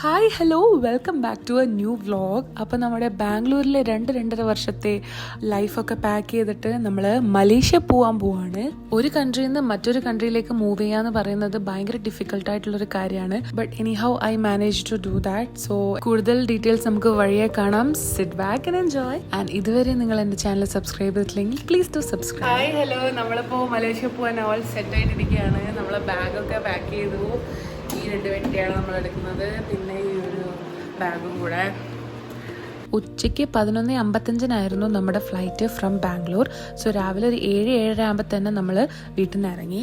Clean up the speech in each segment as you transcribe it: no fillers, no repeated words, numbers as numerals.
Hi hello welcome back to a new vlog. അപ്പോൾ നമ്മുടെ ബാംഗ്ലൂരിലെ 2-2.5 വർഷത്തെ ലൈഫൊക്കെ പാക്ക് ചെയ്തിട്ട് നമ്മൾ മലേഷ്യ പോകാൻ പോവാണ്. ഒരു കൺട്രിയിൽ നിന്ന് മറ്റൊരു കൺട്രിയിലേക്ക് മൂവ് ചെയ്യാന്ന് പറയുന്നത് ഭയങ്കര ഡിഫിക്കൽട്ടായിട്ടുള്ളൊരു കാര്യമാണ്. But anyhow I manage to do that. So കൂടുതൽ ഡീറ്റെയിൽസ് നമുക്ക് വഴിയെ കാണാം. Sit back and enjoy. And ഇതുവരെ നിങ്ങൾ എൻ്റെ ചാനൽ സബ്സ്ക്രൈബ് ചെയ്തിട്ടില്ലെങ്കിൽ please do subscribe. Hi hello, നമ്മളിപ്പോൾ മലേഷ്യ പോകാൻ ഓൾ സെറ്റ് ആയിട്ടിരിക്കുകയാണ്. നമ്മൾ ബാഗൊക്കെ പാക്ക് ചെയ്തു. ഈ 2 വെട്ടിയാണ് നമ്മൾ എടുക്കുന്നത്, പിന്നെ ഈ ഒരു ബാഗും കൂടെ. ഉച്ചയ്ക്ക് 11:55 നമ്മുടെ ഫ്ലൈറ്റ് ഫ്രം ബാംഗ്ലൂർ. സോ രാവിലെ ഒരു 7-7:30 ആകുമ്പോൾ തന്നെ നമ്മൾ വീട്ടിൽ നിന്ന് ഇറങ്ങി.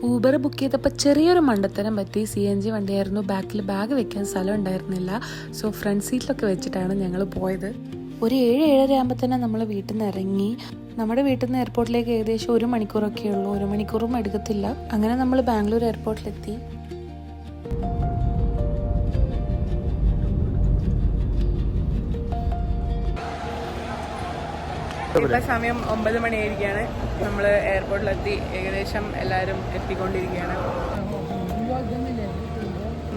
ഊബർ ബുക്ക് ചെയ്തപ്പോൾ ചെറിയൊരു മണ്ടത്തരം പറ്റി. CNG വണ്ടിയായിരുന്നു. ബാക്കിൽ ബാഗ് വെക്കാൻ സ്ഥലം ഉണ്ടായിരുന്നില്ല. സോ ഫ്രണ്ട് സീറ്റിലൊക്കെ വെച്ചിട്ടാണ് ഞങ്ങൾ പോയത്. ഒരു 7-7:30 ആകുമ്പോൾ തന്നെ നമ്മൾ വീട്ടിൽ നിന്ന് ഇറങ്ങി. നമ്മുടെ വീട്ടിൽ നിന്ന് എയർപോർട്ടിലേക്ക് ഏകദേശം 1 മണിക്കൂറൊക്കെ ഉള്ളൂ. 1 മണിക്കൂറും എടുക്കത്തില്ല. അങ്ങനെ നമ്മൾ ബാംഗ്ലൂർ എയർപോർട്ടിലെത്തി. ഇപ്പം സമയം 9 മണിയായിരിക്കുകയാണ്. നമ്മൾ എയർപോർട്ടിലെത്തി. ഏകദേശം എല്ലാവരും എത്തിക്കൊണ്ടിരിക്കുകയാണ്.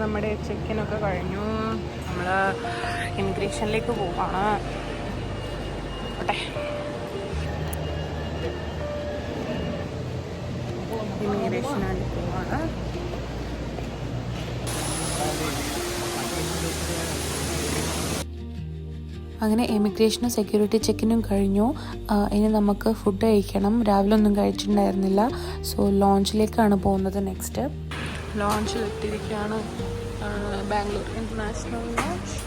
നമ്മുടെ ചെക്കിനൊക്കെ കഴിഞ്ഞു. നമ്മൾ ഇമിഗ്രേഷനിലേക്ക് പോവാണ്. ഓട്ടെ, ഇമിഗ്രേഷനിൽ പോവാണ്. അങ്ങനെ എമിഗ്രേഷനും സെക്യൂരിറ്റി ചെക്കിനും കഴിഞ്ഞു. ഇനി നമുക്ക് ഫുഡ് കഴിക്കണം. രാവിലെ ഒന്നും കഴിച്ചിട്ടുണ്ടായിരുന്നില്ല. സോ ലോഞ്ചിലേക്കാണ് പോകുന്നത്. നെക്സ്റ്റ് ലോഞ്ചിലെത്തിയിരിക്കുകയാണ്. Bangalore international lounge.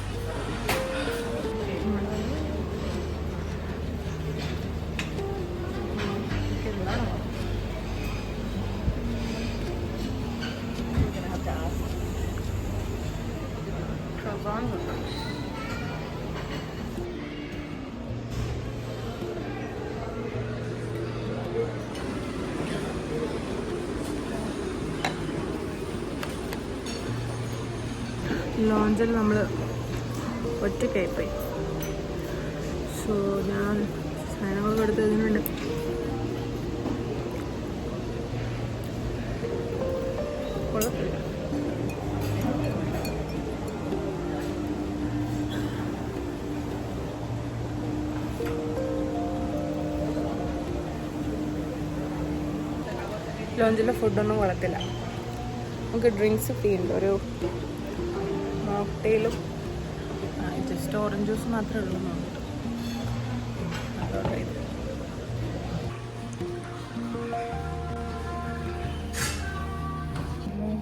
ലോഞ്ചിൽ നമ്മൾ ഒറ്റയ്ക്കായി പോയി. സോ ഞാൻ സാധനങ്ങളൊക്കെ എടുത്തതിനുണ്ട്. ലോഞ്ചിലെ ഫുഡൊന്നും കുഴപ്പമില്ല. നമുക്ക് ഡ്രിങ്ക്സ് ഫ്രീ ഉണ്ട്. ഒരു മോക്ടെയിലും ജസ്റ്റ് ഓറഞ്ച് ജ്യൂസ് മാത്രമേ ഉള്ളൂ.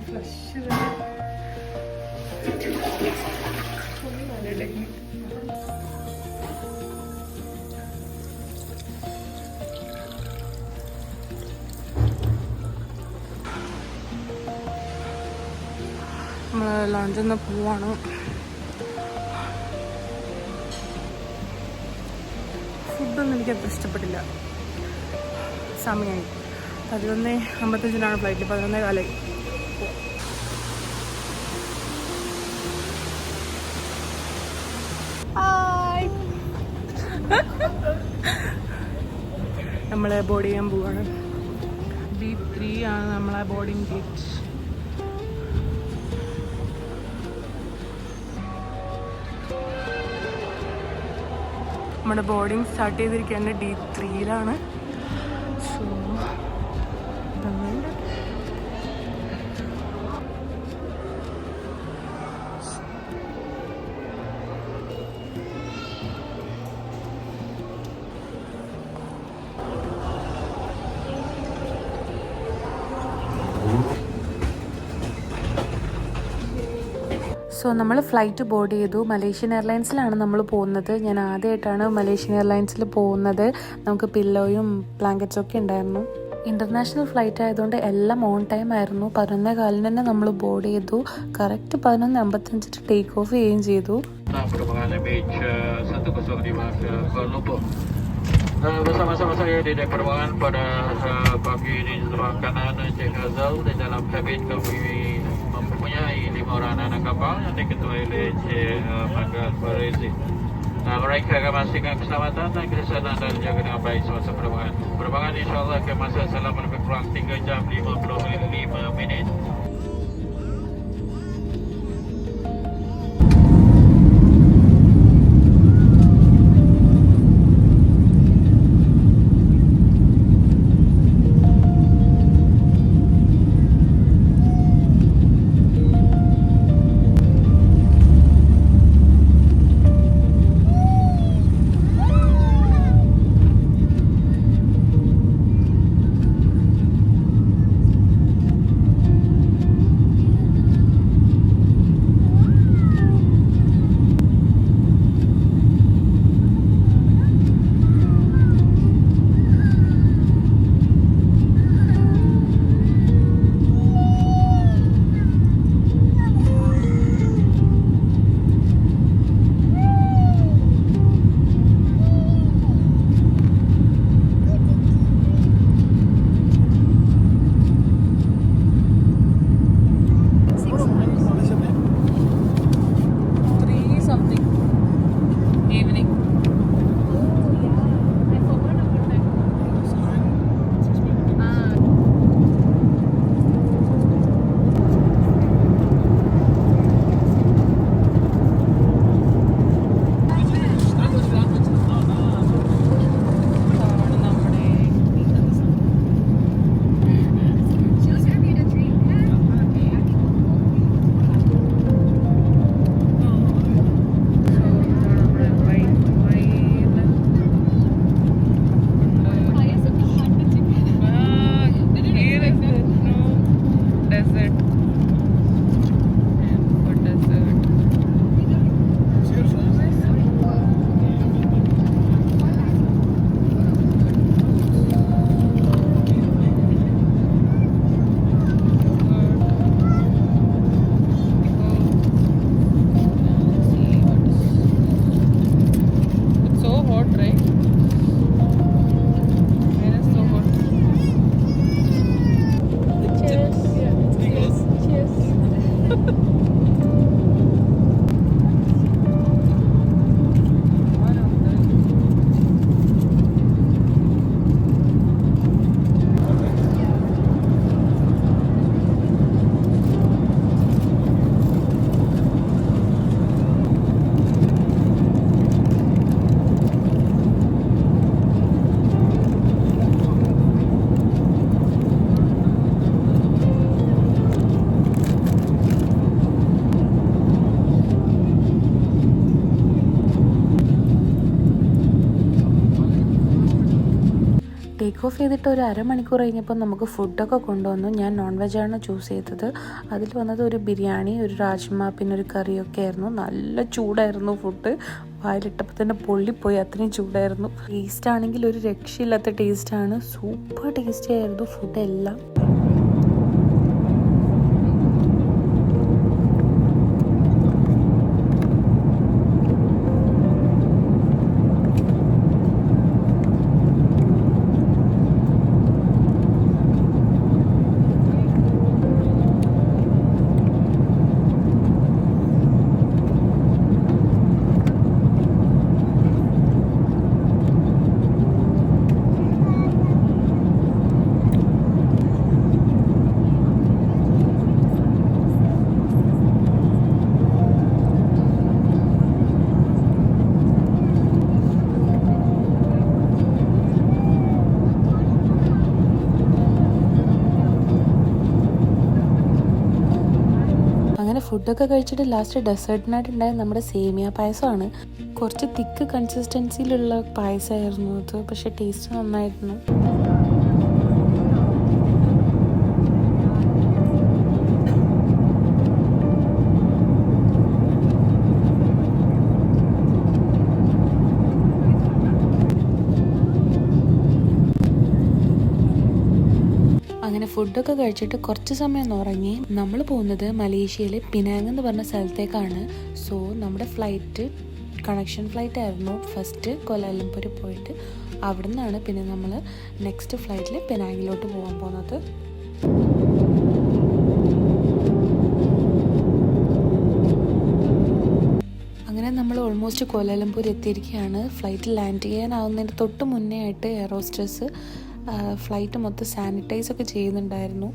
ഫ്ലഷ് നമ്മൾ ലോഞ്ചിൽ നിന്ന് പോവാണ്. ഫുഡൊന്നും എനിക്കത്ര ഇഷ്ടപ്പെട്ടില്ല. സമയമായി 11:55 ഫ്ലൈറ്റ്. 11:15. നമ്മളെ ബോർഡ് ചെയ്യാൻ പോവാണ്. D3 ആണ് നമ്മളെ ബോർഡിംഗ് ഗേറ്റ്. നമ്മുടെ ബോർഡിങ് സ്റ്റാർട്ട് ചെയ്തിരിക്കുകയാണ്. D3യിലാണ്. സോ നമ്മൾ ഫ്ലൈറ്റ് ബോർഡ് ചെയ്തു. മലേഷ്യൻ എയർലൈൻസിലാണ് നമ്മൾ പോകുന്നത്. ഞാൻ ആദ്യമായിട്ടാണ് മലേഷ്യൻ എയർലൈൻസിൽ പോകുന്നത്. നമുക്ക് പില്ലോയും ബ്ലാങ്കറ്റ്സും ഒക്കെ ഉണ്ടായിരുന്നു. ഇൻ്റർനാഷണൽ ഫ്ലൈറ്റ് ആയതുകൊണ്ട് എല്ലാം ഓൺ ടൈം ആയിരുന്നു. 11:15 തന്നെ നമ്മൾ ബോർഡ് ചെയ്തു. കറക്റ്റ് 11:55 ടേക്ക് ഓഫ് ചെയ്യുകയും ചെയ്തു. Bersama-sama saya di dek penerbangan pada pagi ini sebelah kanan Encik Hazal. Di dalam kabin kami mempunyai 5 orang anak kapal yang diketuai oleh Encik Magal Farizi. Mereka akan memastikan keselamatan dan keselamatan dan dijaga dengan baik semasa penerbangan. Penerbangan insyaAllah akan masa selama lebih kurang 3 jam 55 minit. Of ചെയ്തിട്ട് ഒരു അരമണിക്കൂർ കഴിഞ്ഞപ്പോൾ നമുക്ക് ഫുഡൊക്കെ കൊണ്ടുവന്നു. ഞാൻ non വെജാണ് choose ചെയ്തത്. അതിൽ വന്നത് ഒരു ബിരിയാണി, ഒരു രാജ്മ, പിന്നെ ഒരു കറിയൊക്കെ ആയിരുന്നു. നല്ല ചൂടായിരുന്നു ഫുഡ്. വായിലിട്ടപ്പോൾ തന്നെ പൊള്ളിപ്പോയി, അത്രയും ചൂടായിരുന്നു. ടേസ്റ്റ് ആണെങ്കിൽ ഒരു രക്ഷയില്ലാത്ത ടേസ്റ്റാണ്. സൂപ്പർ ടേസ്റ്റി ആയിരുന്നു ഫുഡെല്ലാം. അങ്ങനെ ഫുഡൊക്കെ കഴിച്ചിട്ട് ലാസ്റ്റ് ഡെസേർട്ടിനായിട്ടുണ്ടായ നമ്മുടെ സേമിയ പായസമാണ്. കുറച്ച് തിക്ക് കൺസിസ്റ്റൻസിയിലുള്ള പായസമായിരുന്നു അത്, പക്ഷെ ടേസ്റ്റ് നന്നായിരുന്നു. അങ്ങനെ ഫുഡൊക്കെ കഴിച്ചിട്ട് കുറച്ച് സമയം ഉറങ്ങി. നമ്മൾ പോകുന്നത് മലേഷ്യയിലെ പിനാങ് എന്ന് പറഞ്ഞ സ്ഥലത്തേക്കാണ്. സോ നമ്മുടെ ഫ്ലൈറ്റ് കണക്ഷൻ ഫ്ലൈറ്റ് ആയിരുന്നു. ഫസ്റ്റ് കോലാലംപൂർ പോയിട്ട് അവിടെ നിന്നാണ് പിന്നെ നമ്മൾ നെക്സ്റ്റ് ഫ്ലൈറ്റിൽ പിനാങ്ങിലോട്ട് പോകാൻ പോകുന്നത്. അങ്ങനെ നമ്മൾ ഓൾമോസ്റ്റ് കോലാലംപൂർ എത്തിയിരിക്കുകയാണ്. ഫ്ലൈറ്റ് ലാൻഡ് ചെയ്യാനാവുന്നതിന് തൊട്ട് മുന്നേ ആയിട്ട് എയർ ഹോസ്റ്റസ് ഫ്ലൈറ്റ് മൊത്തം സാനിറ്റൈസ് ഒക്കെ ചെയ്യുന്നുണ്ടായിരുന്നു.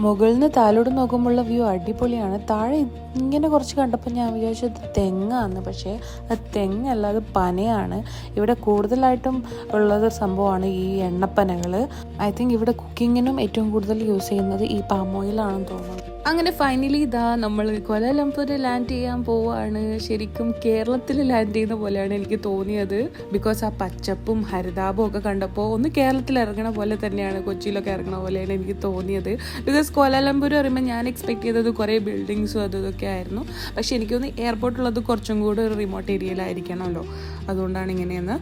മുകളിൽ നിന്ന് താഴോട്ട് നോക്കുമ്പോഴുള്ള വ്യൂ അടിപൊളിയാണ്. താഴെ ഇങ്ങനെ കുറച്ച് കണ്ടപ്പോൾ ഞാൻ വിചാരിച്ചത് തെങ്ങാണ്, പക്ഷേ അത് തെങ്ങല്ല, അത് പനയാണ്. ഇവിടെ കൂടുതലായിട്ടും ഉള്ളത് സംഭവമാണ് ഈ എണ്ണപ്പനകൾ. ഐ തിങ്ക് ഇവിടെ കുക്കിങ്ങിനും ഏറ്റവും കൂടുതൽ യൂസ് ചെയ്യുന്നത് ഈ പാം ഓയിലാണെന്ന് തോന്നുന്നു. അങ്ങനെ ഫൈനലി ഇതാ നമ്മൾ കോലാലംപൂരിൽ ലാൻഡ് ചെയ്യാൻ പോവാണ്. ശരിക്കും കേരളത്തിൽ ലാൻഡ് ചെയ്യുന്ന പോലെയാണ് എനിക്ക് തോന്നിയത്. ബിക്കോസ് ആ പച്ചപ്പും ഹരിതാപവും ഒക്കെ കണ്ടപ്പോൾ ഒന്ന് കേരളത്തിൽ ഇറങ്ങണ പോലെ തന്നെയാണ്, കൊച്ചിയിലൊക്കെ ഇറങ്ങണ പോലെയാണ് എനിക്ക് തോന്നിയത്. ബിക്കോസ് കോലാലംപൂർ പറയുമ്പോൾ ഞാൻ എക്സ്പെക്ട് ചെയ്തത് കുറേ ബിൽഡിങ്സും അതും ഇതൊക്കെ ആയിരുന്നു. പക്ഷെ എനിക്ക് തോന്നി എയർപോർട്ടുള്ളത് കുറച്ചും കൂടി ഒരു റിമോട്ട് ഏരിയയിലായിരിക്കണമല്ലോ, അതുകൊണ്ടാണ് ഇങ്ങനെയെന്ന്.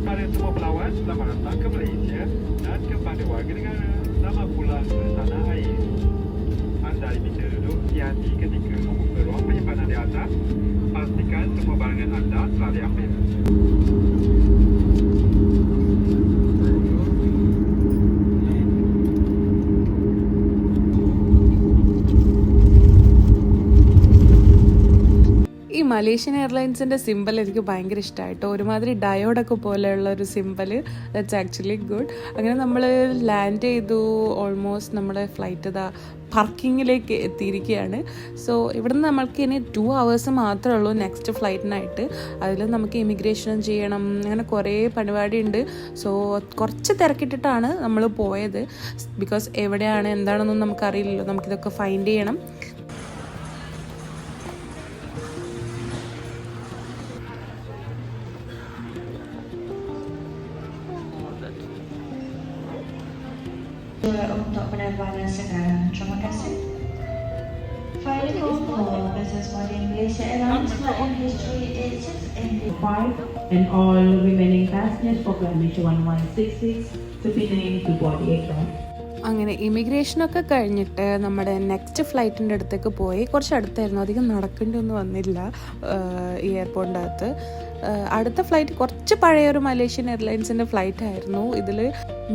Pada semua pelawat, selamat datang ke Malaysia dan kepada warga negara. Selamat pulang ke tanah air. Anda diminta duduk hati-hati ketika membuka ruang penyimpanan di atas. Pastikan semua barangan anda telah diambil. ഈ Malaysian എയർലൈൻസിൻ്റെ simple എനിക്ക് ഭയങ്കര ഇഷ്ടമായിട്ടോ. ഒരുമാതിരി ഡയോഡൊക്കെ പോലെയുള്ള ഒരു simple, that's actually good. അങ്ങനെ നമ്മൾ land ചെയ്തു. Almost നമ്മുടെ ഫ്ലൈറ്റ് ഇതാ പാർക്കിങ്ങിലേക്ക് എത്തിയിരിക്കുകയാണ്. സോ ഇവിടുന്ന് നമ്മൾക്ക് ഇനി 2 hours മാത്രമേ ഉള്ളൂ നെക്സ്റ്റ് ഫ്ലൈറ്റിനായിട്ട്. അതിൽ നമുക്ക് ഇമിഗ്രേഷൻ ചെയ്യണം, അങ്ങനെ കുറേ പരിപാടിയുണ്ട്. സോ കുറച്ച് തിരക്കിട്ടിട്ടാണ് നമ്മൾ പോയത്. ബിക്കോസ് എവിടെയാണ് എന്താണെന്നൊന്നും നമുക്കറിയില്ലല്ലോ, നമുക്കിതൊക്കെ ഫൈൻഡ് ചെയ്യണം. Untuk penerbangan sekarang. Terima kasih. Flight for Business Boarding Malaysia Airlines flight history is 685 and all remaining passengers program Malaysia 1166 to Penang to board the aircraft. അങ്ങനെ ഇമിഗ്രേഷനൊക്കെ കഴിഞ്ഞിട്ട് നമ്മുടെ നെക്സ്റ്റ് ഫ്ലൈറ്റിൻ്റെ അടുത്തേക്ക് പോയി. കുറച്ച് അടുത്തായിരുന്നു, അധികം നടക്കേണ്ടി ഒന്നും വന്നില്ല ഈ എയർപോർട്ടിൻ്റെ അകത്ത്. അടുത്ത ഫ്ലൈറ്റ് കുറച്ച് പഴയൊരു മലേഷ്യൻ എയർലൈൻസിൻ്റെ ഫ്ലൈറ്റ് ആയിരുന്നു. ഇതിൽ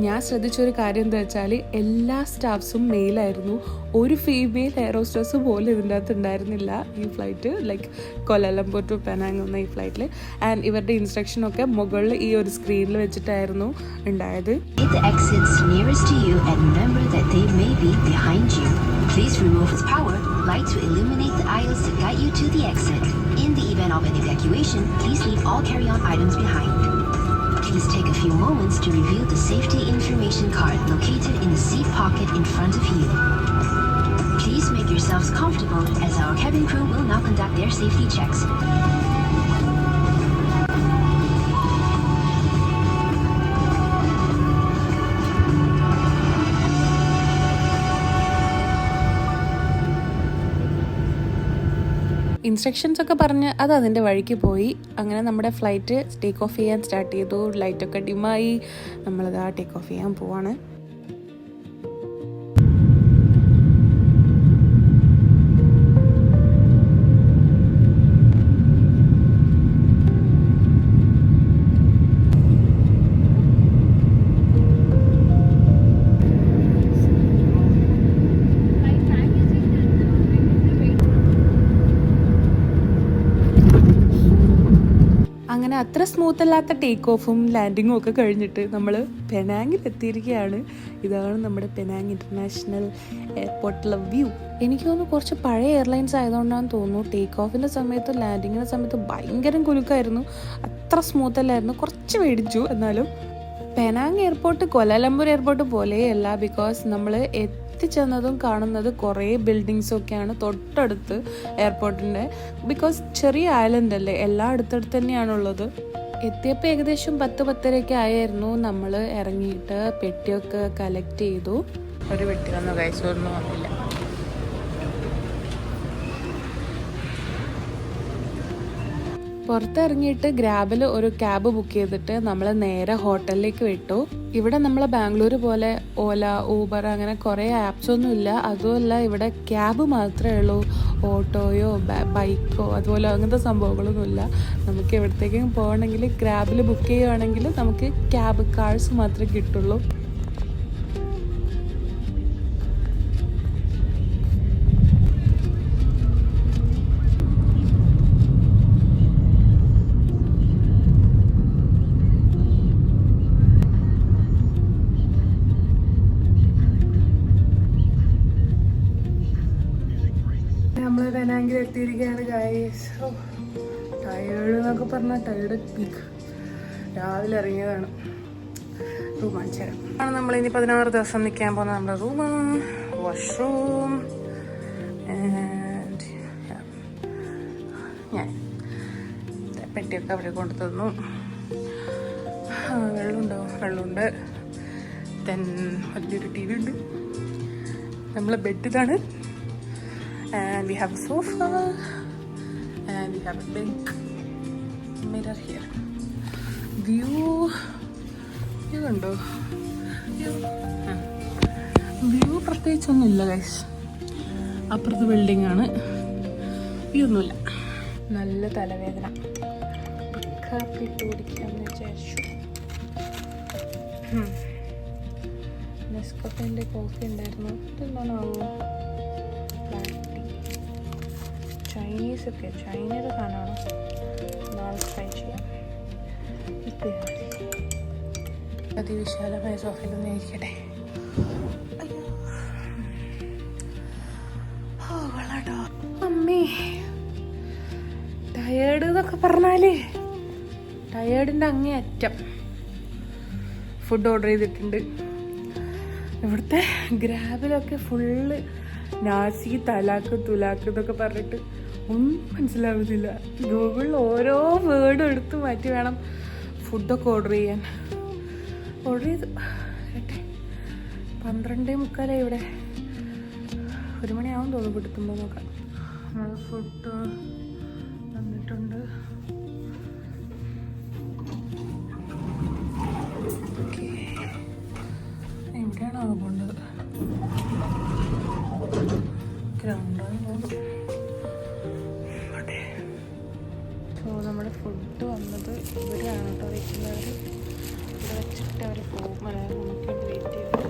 ഞാൻ ശ്രദ്ധിച്ചൊരു കാര്യം എന്താ വെച്ചാൽ എല്ലാ സ്റ്റാഫ്സും മെയിലായിരുന്നു. ഒരു ഫീമെയിൽ എയർ ഹോസ്റ്റസ് പോലും ഇതിൻ്റെ അകത്ത് ഉണ്ടായിരുന്നില്ല ഈ flight, like Kuala Lumpur to Penang എന്ന ഈ ഫ്ലൈറ്റിൽ. ആൻഡ് ഇവരുടെ ഇൻസ്ട്രക്ഷനൊക്കെ മുകളിൽ ഈ ഒരു സ്ക്രീനിൽ വെച്ചിട്ടായിരുന്നു ഉണ്ടായത്. The exits nearest to you and remember that they may be behind you. Please remove its power. Lights will illuminate the aisles to guide you to the exit. In the event of an evacuation, please leave all carry-on items behind. Please take a few moments to review the safety information card located in the seat pocket in front of you. Please make yourselves comfortable as our cabin crew will now conduct their safety checks. Instructions ഒക്കെ പറഞ്ഞ് അത് അതിൻ്റെ വഴിക്ക് പോയി. അങ്ങനെ നമ്മുടെ flight take off ചെയ്യാൻ start ചെയ്തു. ലൈറ്റൊക്കെ ഡിമായി. നമ്മളത് ടേക്ക് ഓഫ് ചെയ്യാൻ പോവാണ്. അങ്ങനെ അത്ര സ്മൂത്ത് അല്ലാത്ത ടേക്ക് ഓഫും ലാൻഡിങ്ങും ഒക്കെ കഴിഞ്ഞിട്ട് നമ്മൾ പെനാങ്ങിൽ എത്തിയിരിക്കുകയാണ്. ഇതാണ് നമ്മുടെ പെനാങ് ഇൻ്റർനാഷണൽ എയർപോർട്ടിലെ വ്യൂ. എനിക്ക് തോന്നുന്നു കുറച്ച് പഴയ എയർലൈൻസ് ആയതുകൊണ്ടാണെന്ന് തോന്നുന്നു ടേക്ക് ഓഫിൻ്റെ സമയത്ത് ലാൻഡിങ്ങിൻ്റെ സമയത്ത് ഭയങ്കര കുലുക്കായിരുന്നു. അത്ര സ്മൂത്ത് അല്ലായിരുന്നു. കുറച്ച് മേടിച്ചു. എന്നാലും പെനാങ് എയർപോർട്ട് കൊലാലംപൂർ എയർപോർട്ട് പോലെയല്ല. ബിക്കോസ് നമ്മൾ എത്തിച്ചെന്നതും കാണുന്നത് കുറേ ബിൽഡിങ്സൊക്കെയാണ് തൊട്ടടുത്ത് എയർപോർട്ടിൻ്റെ. ബിക്കോസ് ചെറിയ ഐലൻഡ് അല്ലേ, എല്ലാം അടുത്തടുത്ത് തന്നെയാണുള്ളത്. എത്തിയപ്പോൾ ഏകദേശം 10-10:30 ആയിരുന്നു. നമ്മൾ ഇറങ്ങിയിട്ട് പെട്ടിയൊക്കെ കളക്ട് ചെയ്തു. ഒരു പെട്ടി വന്നു, കഴിച്ചൊന്നും വന്നില്ല. പുറത്തിറങ്ങിയിട്ട് ഗ്രാബിൽ ഒരു ക്യാബ് ബുക്ക് ചെയ്തിട്ട് നമ്മൾ നേരെ ഹോട്ടലിലേക്ക് വിട്ടു. ഇവിടെ നമ്മൾ ബാംഗ്ലൂർ പോലെ ഓല, ഊബർ അങ്ങനെ കുറേ ആപ്സ് ഒന്നും ഇല്ല. അതുമല്ല ഇവിടെ ക്യാബ് മാത്രമേ ഉള്ളൂ. ഓട്ടോയോ ബൈക്കോ അതുപോലെ അങ്ങനത്തെ സംഭവങ്ങളൊന്നുമില്ല. നമുക്ക് എവിടത്തേക്കും പോകണമെങ്കിൽ ഗ്രാബിൽ ബുക്ക് ചെയ്യുകയാണെങ്കിൽ നമുക്ക് ക്യാബ് കാർസ് മാത്രമേ കിട്ടുള്ളൂ. നമ്മൾ പെനാങ്ങിൽ എത്തിയിരിക്കുകയാണ് ഗൈസ്. ടയേർഡ് എന്നൊക്കെ പറഞ്ഞാൽ ടയേർഡ് പീക്ക്. രാവിലെ ഇറങ്ങിയതാണ്. റൂം കാണിച്ചു തരാം. ആണ് നമ്മളിനി 16 ദിവസം നിൽക്കാൻ പോകുന്ന നമ്മുടെ റൂം, വാഷ്റൂം. ഞാൻ പെട്ടിയൊക്കെ അവിടെ കൊണ്ടു തന്നു. വെള്ളമുണ്ടോ? വെള്ളമുണ്ട്. ദെൻ വലിയൊരു ടി വി ഉണ്ട്. നമ്മളെ ബെഡ് ഇതാണ്. And we have a sofa and we have a big mirror here. View ഉണ്ടോ? വ്യൂ പ്രത്യേകിച്ചൊന്നുമില്ല ഗൈസ്. അപ്പുറത്ത് ബിൽഡിംഗ് ആണ്. വ്യൂ ഒന്നുമില്ല. നല്ല തലവേദന. കാപ്പിട്ട് കുടിക്കാമെന്ന് വിചാരിച്ചു. നെസ്കഫേൻ്റെ കോഫി ഉണ്ടായിരുന്നു. ഇതെന്താണാവോ? ചൈനീസ് ഒക്കെ, ചൈനയുടെ സാധനമാണ്. നാളെ ട്രൈ ചെയ്യാം. അതിവിശാലമായ സോഫയിലൊന്നും ഇരിക്കട്ടെ. കൊള്ളാട്ടോ. അമ്മേ, ടയേർഡ് എന്നൊക്കെ പറഞ്ഞാല് ടയേർഡിൻ്റെ അങ്ങേ അറ്റം. ഫുഡ് ഓർഡർ ചെയ്തിട്ടുണ്ട്. ഇവിടുത്തെ ഗ്രാബിലൊക്കെ ഫുള്ള് നാസി, തലാക്ക്, തുലാക്ക് എന്നൊക്കെ പറഞ്ഞിട്ട് ഒന്നും മനസ്സിലാവുന്നില്ല. ഗൂഗിളിൽ ഓരോ വേർഡും എടുത്ത് മാറ്റി വേണം ഫുഡൊക്കെ ഓർഡർ ചെയ്യാൻ. ഓർഡർ ചെയ്ത് 12:45 ഇവിടെ. 1 മണിയാവും തോന്നുന്നു കൊടുത്തുമ്പോൾ നോക്കാം. നമ്മൾ ഫുഡ് വന്നിട്ടുണ്ട്. എവിടെയാണോ പോകേണ്ടത്? കഴിക്കുന്നവർ ഇവിടെ വെച്ചിട്ട് അവർ പോകും. നമുക്ക് വേണ്ടി വെയിറ്റ് ചെയ്തിട്ട്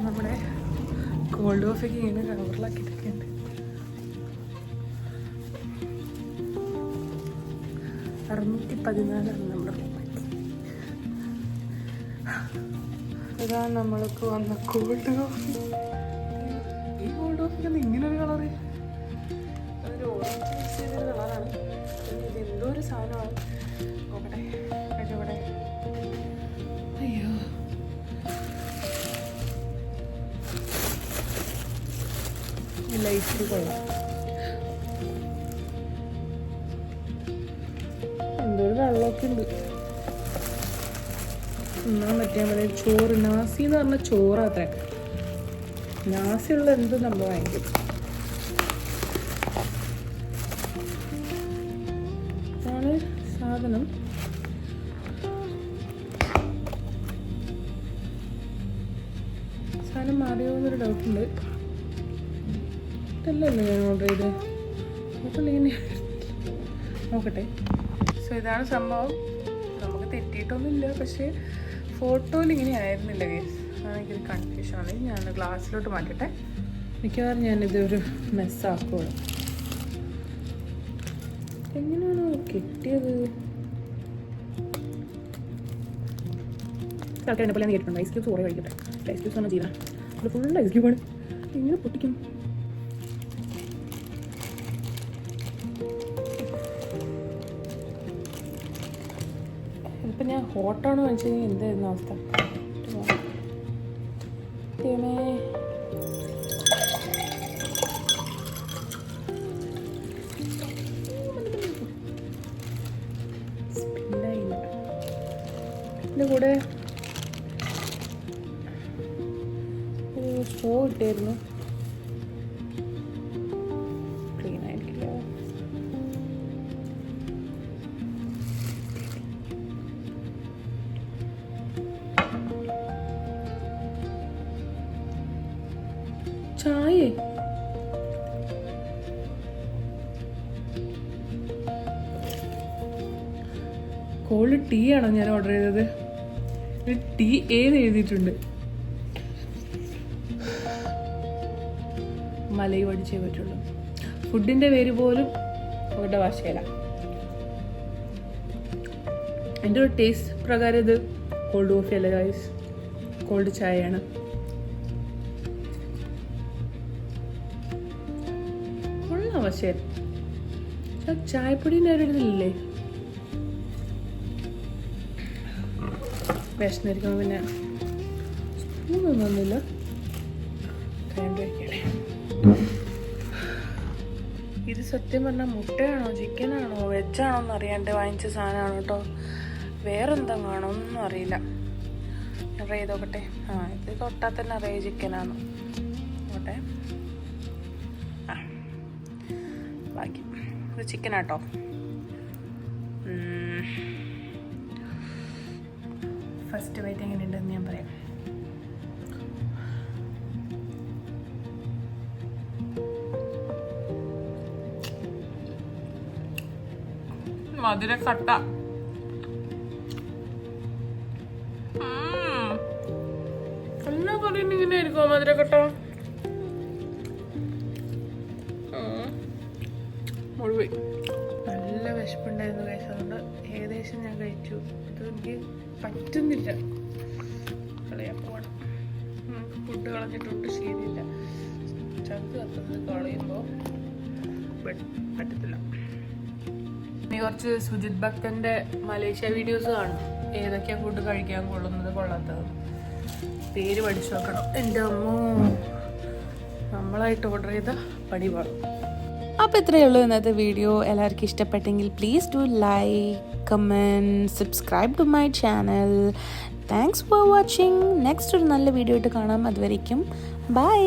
നമ്മുടെ കോൾഡ് കോഫിക്ക് ഇങ്ങനെ കവറിലാക്കിയിട്ടൊക്കെ ഉണ്ട്. 614 നമ്മുടെ റൂമായിട്ട്. ഇതാണ് നമ്മൾക്ക് വന്ന കോൾഡ് കോഫി. ഈ കോൾഡ് കോഫിക്ക് ഇങ്ങനൊരു കളറ്, അതൊരു ഓറഞ്ച് മിക്സ് ചെയ്തൊരു കളറാണ്. ഇത് എന്തോ ഒരു സാധനമാണ്. നോക്കട്ടെ കഴിച്ചോട്ടെ. അയ്യോ, ലൈറ്റ് കൊള്ളാം. എന്തോ ഒരു വെള്ളമൊക്കെ ഉണ്ട്. എന്നാ മറ്റേ പോലെ ചോറ്, നാസി എന്ന് പറഞ്ഞ ചോറാത്ര. നാസിയുള്ള എന്ത് നമ്മൾ വാങ്ങിക്കും. ഇതാണ് സാധനം. സാധനം മാറിയോ എന്നൊരു ഡൗട്ടുണ്ട്. ഇതല്ലല്ലോ ഞാൻ ഓർഡർ ചെയ്ത്. നോക്കല്ലേ, നോക്കട്ടെ. സോ ഇതാണ് സംഭവം. നമുക്ക് തെറ്റിയിട്ടൊന്നുമില്ല, പക്ഷേ ഫോട്ടോയിൽ ഇങ്ങനെ ആയിരുന്നില്ല കേസ്. എനിക്കൊരു കൺഫ്യൂഷനാണ്. ഞാൻ ഗ്ലാസ്സിലോട്ട് മാറ്റട്ടെ. മിക്കവാറും ഞാനിതൊരു മെസ്സാക്കുള്ളൂ. എങ്ങനെയാണോ കിട്ടിയത്? ആൾക്കാർ എന്നെ പോലെ ഞാൻ കേട്ടിട്ടുണ്ട് ഐസ് ക്യൂബ്സ് കുറേ കഴിക്കട്ടെ. ഐസ് ക്യൂബ്സ് ഒന്നും ചെയ്താൽ അത് ഫുൾ ഐസ് ക്യൂബാണ്. എങ്ങനെ പൊട്ടിക്കും? ഇപ്പം ഞാൻ ഹോട്ടാണോ വെച്ച് കഴിഞ്ഞാൽ എന്തായിരുന്നു അവസ്ഥ? സ്പില്ലായില്ല. ഇതിൻ്റെ കൂടെ ഒരു സ്ട്രോ ഇട്ടായിരുന്നു. ക്ലീൻ ആയിരിക്കില്ല. ചായ കോൾഡ് ടീ ആണോ ഞാൻ ഓർഡർ ചെയ്തത്? ടീ ഏത് എഴുതിയിട്ടുണ്ട്? മലയി പഠിച്ചേ പറ്റുള്ളൂ. ഫുഡിൻ്റെ പേര് പോലും അവരുടെ ഭാഷയില. എൻ്റെ ഒരു ടേസ്റ്റ് പ്രകാരം ഇത് കോൾഡ് കോഫി അല്ല ഗൈസ്, കോൾഡ് ചായയാണ്. പക്ഷേ ചായപ്പൊടീൻ്റെ ഒരു ഇതില്ലേ, വിശന്നിരിക്കുമ്പോൾ പിന്നെ സ്പൂണൊന്നും ഒന്നുമില്ല. കഴിക്കണേ. ഇത് സത്യം പറഞ്ഞാൽ മുട്ടയാണോ ചിക്കനാണോ വെജാണോ എന്ന് അറിയാണ്ട് വാങ്ങിച്ച സാധനമാണ് കേട്ടോ. വേറെന്താ കാണോ ഒന്നും അറിയില്ല. ട്രൈ ചെയ്ത് നോക്കട്ടെ. ഇത് തൊട്ടാൽ തന്നെ അറിയാം ചിക്കനാണ്. നോക്കട്ടെ. ബാക്കി ഇത് ചിക്കനാട്ടോ. ഫസ്റ്റ് ബൈറ്റ് എങ്ങനെയുണ്ടെന്ന് ഞാൻ പറയാം. മധുരക്കട്ട. എല്ലാ കറിയും ഇങ്ങനെ ആയിരിക്കുമോ മധുരക്കട്ട? മുഴുവൻ നല്ല വിശപ്പുണ്ടായിരുന്നു കഴിച്ചത്. അതുകൊണ്ട് ഏകദേശം ഞാൻ കഴിച്ചു. അത് എനിക്ക് പറ്റുന്നില്ല. കളയാൻ പോകണം. നമുക്ക് ഫുഡ് കളഞ്ഞിട്ടുണ്ട് ശരിയില്ല. ചങ്ക് കത്തുന്നത് കളയുമ്പോൾ പറ്റത്തില്ല. ഇനി കുറച്ച് സുജിത് ഭക്തന്റെ മലേഷ്യ വീഡിയോസ് കാണും. ഏതൊക്കെയാണ് ഫുഡ് കഴിക്കാൻ കൊള്ളുന്നത് കൊള്ളാത്തത് പേര് പഠിച്ചു നോക്കണം. എൻ്റെ അമ്മോ, നമ്മളായിട്ട് ഓർഡർ ചെയ്ത പടി പാടും. അപ്പോൾ ഇത്രയേ ഉള്ളൂ ഇന്നത്തെ വീഡിയോ. എല്ലാവർക്കും ഇഷ്ടപ്പെട്ടെങ്കിൽ please do like, comment, subscribe to my channel. Thanks for watching. Next ഒരു നല്ല വീഡിയോ ആയിട്ട് കാണാം. അതുവരേക്കും ബൈ.